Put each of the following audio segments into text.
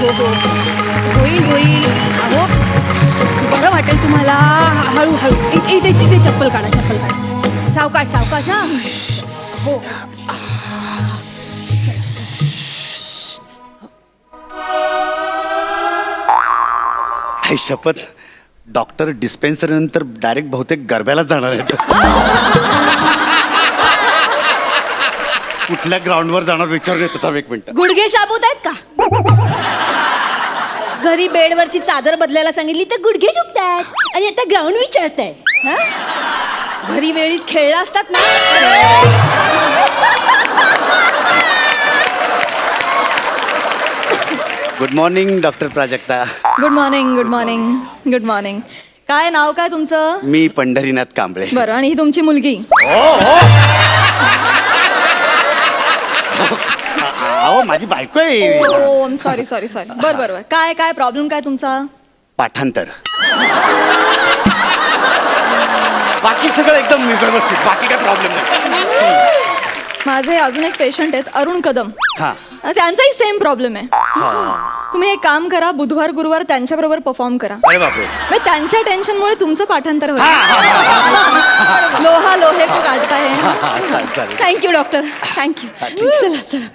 हो होईल होईल. अहो बरं वाटेल तुम्हाला. हळूहळू इथे चप्पल काढा. सावकाश सावकाश. हा हो. आई शपथ, डॉक्टर डिस्पेन्सरी नंतर डायरेक्ट बहुतेक गरब्यालाच जाणार आहेत. कुठल्या ग्राउंडवर जाणार विचारून येत होता. एक मिनिट. गुडघे शाबूत आहेत का? घरी बेडवरची चादर बदलायला सांगितली तर गुडघे दुखतायत आणि आता ग्राउंड विचारताय. घरी वेळीच खेळला असतात ना. Good morning doctor Prajakta. Good morning. Good morning. Good morning. काय नाव काय तुमचं? मी पंढरीनाथ कांबळे. बरं, आणि ही तुमची मुलगी? अहो माझी बायको आहे. हो सॉरी सॉरी सॉरी. बरं बरं. काय प्रॉब्लेम काय तुमचा? पाठांतर. बाकी सगळं एकदम व्यवस्थित. बाकी काय प्रॉब्लेम नाही. माझे अजून एक पेशंट आहेत, अरुण कदम. हा. त्यांचाही सेम प्रॉब्लेम आहे. तुम्ही एक काम करा, बुधवार गुरुवार त्यांच्याबरोबर परफॉर्म करा. अरे बापरे. म्हणजे त्यांच्या टेन्शनमुळे तुमचं पाठांतर होईल. लोहा लोहे को काढता है. चालेल. Thank you doctor. थँक्यू. चला चला.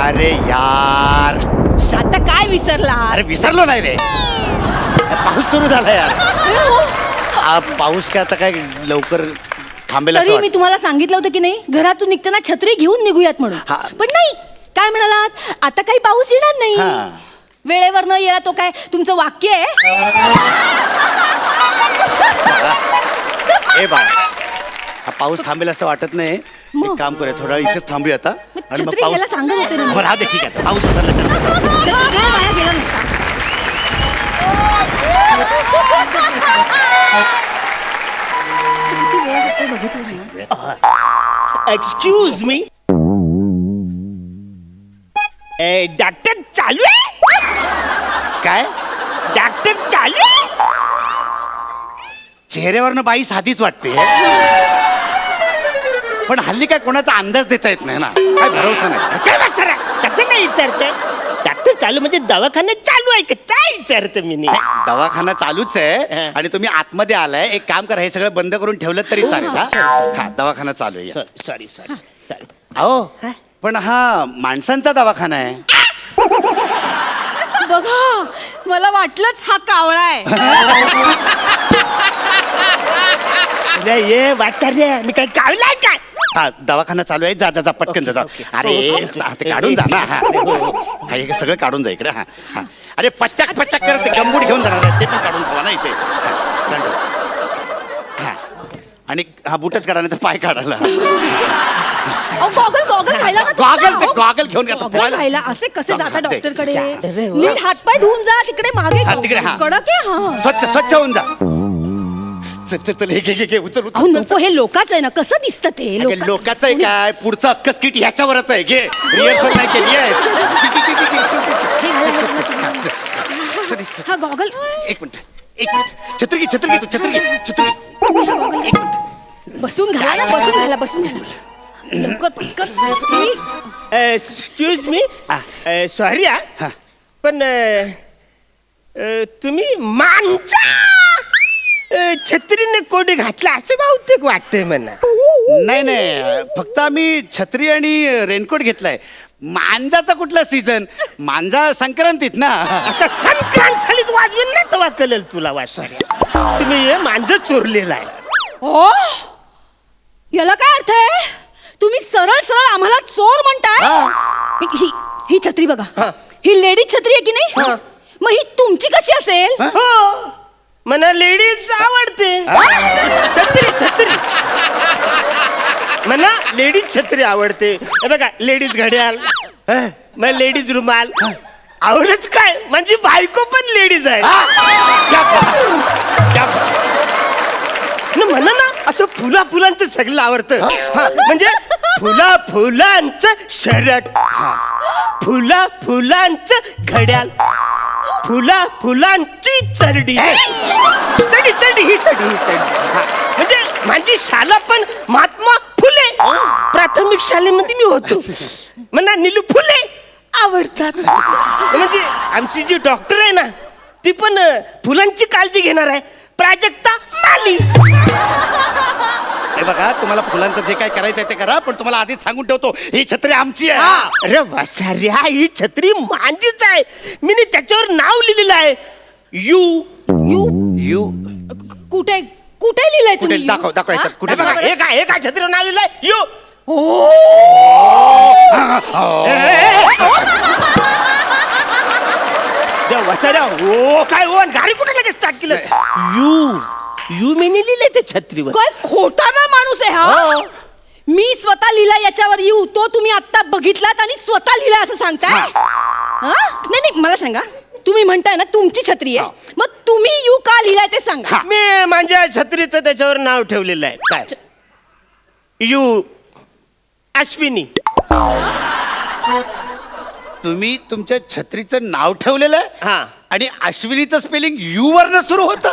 अरे यार. आता काय विसरला? अरे विसरलो नाही रे. पाऊस सुरू झाला यार. हा पाऊस काय आता काय लवकर थांबेल असं तरी मी वाटतं. तुम्हाला सांगितलं होतं की नाही, घरातून निघताना छत्री घेऊन निघूयात म्हणून. हा. पण नाही. काय म्हणालात? आता काही पाऊस येणार नाही. हा. वेळेवर न यायला तो काय तुमचं वाक्य आहे? ए बाळा, हा पाऊस थांबेल असं वाटत नाही. मग? एक काम करूया, थोडा वेळ इथेच थांबूया आता. मग छत्री घ्यायला सांगत होते ना मी. बरं, हा दे, ठीक आहे. पाऊस उतरला चला. वेळ वाया गेला नसता. किती वेळ जातोय बघितलं ना. Excuse me. डॉक्टर चालू आहे? काय डॉक्टर चालू आहे? चेहऱ्यावरनं बाई साधीच वाटते, पण हल्ली काय कोणाचा अंदाज देता येत नाही ना. काय भरोसा नाही. काय बसरा कसं नाही विचारतंय? डॉक्टर चालू म्हणजे दवाखाना चालू आहे का काय विचारतं मी नाही. दवाखाना चालूच आहे आणि तुम्ही आतमध्ये आलाय. एक काम करा, हे सगळं बंद करून ठेवलं तरी चालेल. हा दवाखाना चालू आहे. Sorry sorry sorry. अहो पण हा माणसांचा दवाखाना आहे. बघा, मला वाटलंच हा कावळा आहे. ये वाचार्य मी काय कावलाय काय? हा दवाखाना चालू आहे. जा जा जा पटकन जा. अरे ते काढून जा ना. हा हे सगळं काढून जा इकडे. हा अरे पच्चाक करत ते गंबूड घेऊन जाणार आहे, ते पण काढून ठेवा ना इथे. हा आणि हा बुटच काढा नाही तर पाय काढायला. गॉगल खायला ना. गॉगल घेऊन घ्या. गॉगल खायला असे कसे जाता डॉक्टरकडे? अरे वा. नीट हातपाय धुवून जा. तिकडे मागे हा, तिकडे, हा. कडक आहे. हा स्वच्छ होऊन जा. चल हे उचल. अहो नको, हे लोकाच आहे ना. कसं दिसतं ते? लोकांचं आहे काय? पुढचं अक्क स्किट ह्याच्यावरच आहे. घे रिहर्सल नाही केली आहे. हा गॉगल. एक मिनिट. छत्री घे तू. छत्री तुम्ही हा गॉगल एक मिनिट. बसून घाला. लवकर पटकन. Excuse me. सॉरी हा. पण तुम्ही माणसा छत्रीने कोडी घातला असं बहुतेक वाटतंय म्हणा. नाही फक्त आम्ही छत्री आणि रेनकोट घेतलाय. मांजाचा कुठला सीझन? मांजा संक्रांतीत ना. आता संक्रांत झालीत वाजवेल ना तेव्हा कळेल तुला वासऱ्या. तुम्ही हे मांज चोरलेला आहे. ओ, याला काय अर्थ आहे? तुम्ही सरळ आम्हाला चोर म्हणताय? ही छत्री बघा. ही लेडीज छत्री आहे की नाही? मग ही तुमची कशी असेल? हो, मला लेडीज आवडते. छत्री मला लेडीज छत्री आवडते. हे बघा, लेडीज घड्याल, मग लेडीज रुमाल. आवडच काय, म्हणजे बायको पण लेडीज आहे. म्हणा ना, असं फुलांचं सगळं आवडतं. म्हणजे फुलांचं शर्ट, फुलांचं घड्याल, फुलांची चरडी. चढी ही चढी. म्हणजे माझी शाला पण महात्मा फुले प्राथमिक शाळेमध्ये मी होतो. म्हणा नीलू फुले आवडतात. म्हणजे आमची जी डॉक्टर आहे ना ती पण फुलांची काळजी घेणार आहे, प्राजक्ता माली. हे बघा, तुम्हाला फुलांचं जे काय करायचंय ते करा, पण तुम्हाला आधीच सांगून ठेवतो, ही छत्री आमची आहे. अरे वासाऱ्या, ही छत्री माझीच आहे. मी त्याच्यावर नाव लिहिलेलं आहे, यू. यू यू कुठे कुठे लिहिलंय कुठे? तुम्ही दाखव, दाखव हा? याच्यात. कुठे हे बघा, बघा बरं. हे काय छत्रीवर नाव लिहिलंय, यू. वसाऱ्या, हो काय हो, गाडी कुठे लगेच स्टार्ट केलं? यू मी लिहिलंय त्या छत्रीवर. काय खोटा ना माणूस आहे हा. हो. मी स्वतः लिहिला याच्यावर येऊ, तो तुम्ही आता बघितलात आणि स्वतः लिहिला असं सांगताय हा? नाही नाही, मला सांगा, तुम्ही म्हणताय ना तुमची छत्री आहे, मग तुम्ही यू का लिहिलाय ते सांगा. मी माझ्या छत्रीचं त्याच्यावर नाव ठेवलेलं आहे. काय? यू अश्विनी. तुम्ही तुमच्या छत्रीचं नाव ठेवलेलं आहे हा. आणि अश्विनीचं स्पेलिंग यू वरनं सुरू होतं.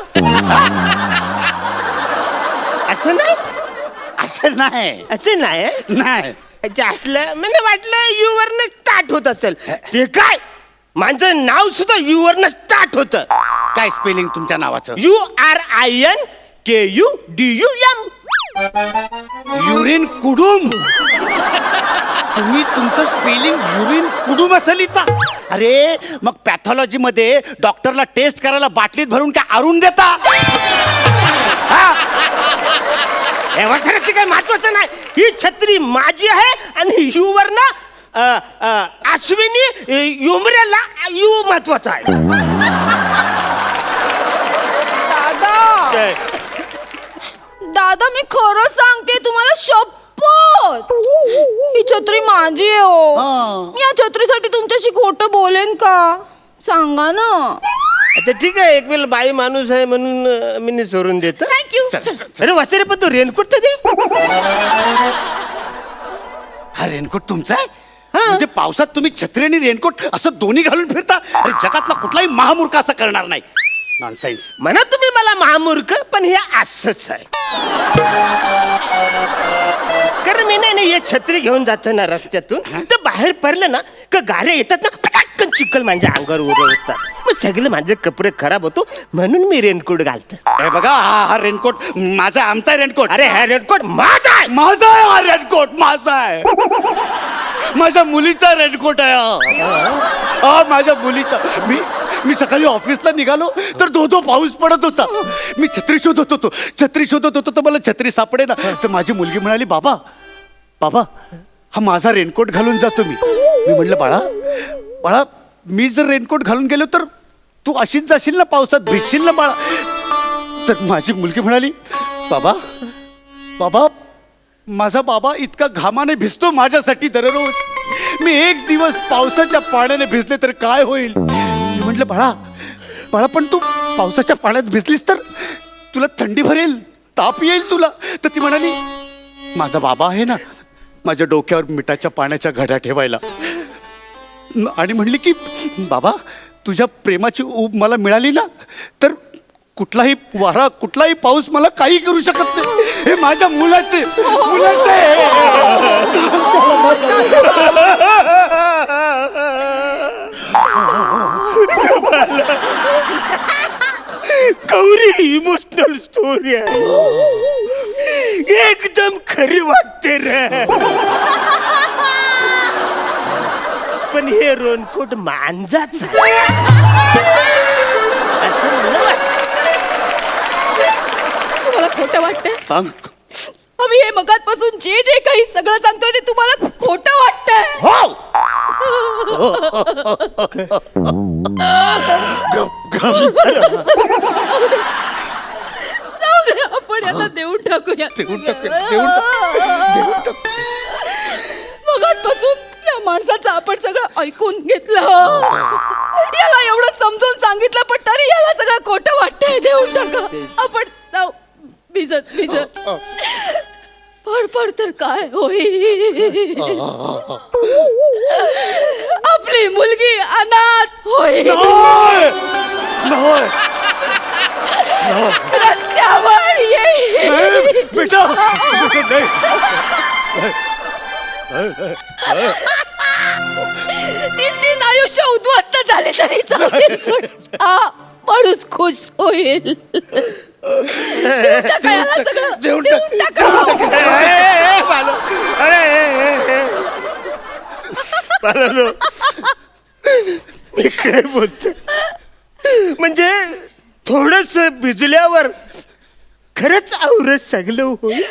असं नाही, असं नाही. असं नाही. नाही. असलं मला वाटलं यू वरनं स्टार्ट होत असेल. ते काय, माझं नाव सुद्धा यू वरनं स्टार्ट होत. काय स्पेलिंग तुमच्या नावाचं? URINKUDUM. युरिन कुडुम. तुम्ही तुमचं स्पेलिंग युरिन कुडुम असं लिहिता? अरे मग पॅथॉलॉजी मध्ये डॉक्टरला टेस्ट करायला बाटलीत भरून काय आरून देता? ते काय महत्वाचं नाही. ही छत्री माझी आहे आणि यू वरनं अश्विनी युमऱ्याला यू महत्वाचा आहे. दादा दादा, मी खरं सांगते तुम्हाला, शपथ, ही छत्री माझी आहे हो. हा. या छत्रीसाठी तुमच्याशी खोटं बोलेन का? सांगा ना. अच्छा ठीक आहे, एक वेळ बाई माणूस आहे म्हणून मी सोडून देतो. थँक्यू. अरे वासरे, पण तो रेनकोट तर दे. हा रेनकोट तुमचा आहे? म्हणजे पावसात तुम्ही छत्री आणि रेनकोट असं दोन्ही घालून फिरता? अरे जगातला कुठलाही महामूर्ख असं करणार नाही. नॉनसेन्स. म्हणा तुम्ही मला महामूर्ख, पण हे असंच आहे. कारण मी नाही हे छत्री घेऊन जातो ना रस्त्यातून, तर बाहेर पडलं ना का गाड्या येतात ना, पटकन चिखल माझ्या अंगावर उडवतात. मग सगळं माझे कपडे खराब होतो, म्हणून मी रेनकोट घालतो. हे बघा, हा रेनकोट माझा, आमचा रेनकोट. अरे हा रेनकोट माझा आहे. माझा आहे हा रेनकोट, माझा आहे. माझ्या मुलीचा रेनकोट आहे हा, माझ्या मुलीचा. मी सकाळी ऑफिसला निघालो तर धो पाऊस पडत होता. मी छत्री शोधत होतो तर मला छत्री सापडे ना. तर माझी मुलगी म्हणाली, बाबा बाबा हा माझा रेनकोट घालून जातो. मी म्हटलं, बाळा मी जर रेनकोट घालून गेलो तर तू अशीच जाशील ना, पावसात भिजशील ना बाळा. तर माझी मुलगी म्हणाली, बाबा माझा बाबा इतका घामाने भिजतो माझ्यासाठी दररोज. मी एक दिवस पावसाच्या पाण्याने भिजले तर काय होईल? मी म्हटलं, बाळा पण तू पावसाच्या पाण्यात भिजलीस तर तुला थंडी भरेल, ताप येईल तुला. तर ती म्हणाली, माझा बाबा आहे ना माझ्या डोक्यावर मिठाच्या पाण्याच्या घड्या ठेवायला. आणि म्हणली की, बाबा तुझ्या प्रेमाची ऊब मला मिळाली ना तर कुठलाही वारा कुठलाही पाऊस मला काही करू शकत नाही. हे माझ्या मुलाचे गौरी इमोशनल स्टोरी आहे, एकदम खरी वाटते रे. पण हे रेनकोट मांजाच आहे असं मला वाटतं. तुम्हाला खोटं वाटतंय? सांग. आम्ही हे मगातपासून जे काही सगळं सांगतोय ते तुम्हाला खोटं वाटतंय? हो, जाऊ दे, आपण याला देऊन टाकूया. मगातपासून या माणसाचं आपण सगळं ऐकून घेतलं, याला एवढं समजून सांगितलं, पण तरी याला सगळं खोटं वाटतंय. देऊन टाका आपण. जाऊ, भिजत पड तर काय होईल? आपली मुलगी अनाथ होईल, रस्त्यावर येईल. बेटा तीन आयुष्य उद्ध्वस्त झाले तरी चालतील, पण हा माणूस खुश होईल. देऊन टाका याला सगळं. देऊन देऊन टाक. टाका. बालो, अरे बालो, मी काय बोलतो म्हणजे थोडस भिजल्यावर खरंच आवरत सगळं होईल.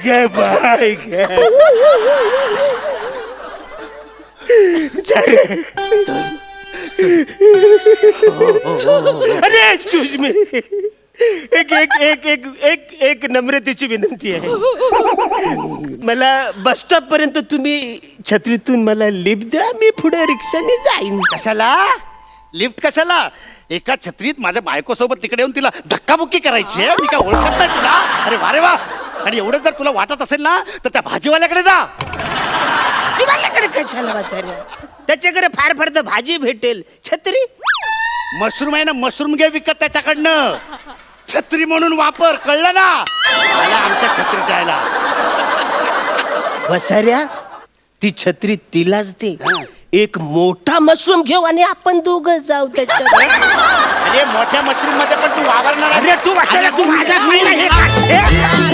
काय बाय काय अरे एक्सक्यूज मी, एक एक एक एक एक एक नम्रतेची विनंती आहे. मला बस स्टॉप पर्यंत तुम्ही छत्रीतून मला लिफ्ट द्या, मी पुढे रिक्षाने जाईन. कशाला लिफ्ट कशाला? एका छत्रीत माझ्या बायकोसोबत तिकडे येऊन तिला धक्काबुक्की करायची आहे? मी काय ओळखत नाही तुला? अरे वा रे वा. आणि एवढं जर तुला वाटत असेल ना तर त्या भाजीवाल्याकडे जा. जीवाल्याकडे कशाला वाचायला? त्याच्याकडे फार फार तर भाजी भेटेल, छत्री मशरूम आहे ना, मशरूम घे विकत त्याच्याकडनं. छत्री म्हणून वापर, कळलं ना? मला आमच्या छत्री जायला. वसाऱ्या ती छत्री तिलाच दे. एक मोठा मशरूम घेऊ आणि आपण दोघं जाऊ त्याच्यात. अरे मोठ्या मशरूम मध्ये पण तू वावरणार आहेस? अरे तू वसाऱ्या, तू माझ्या अरे, हे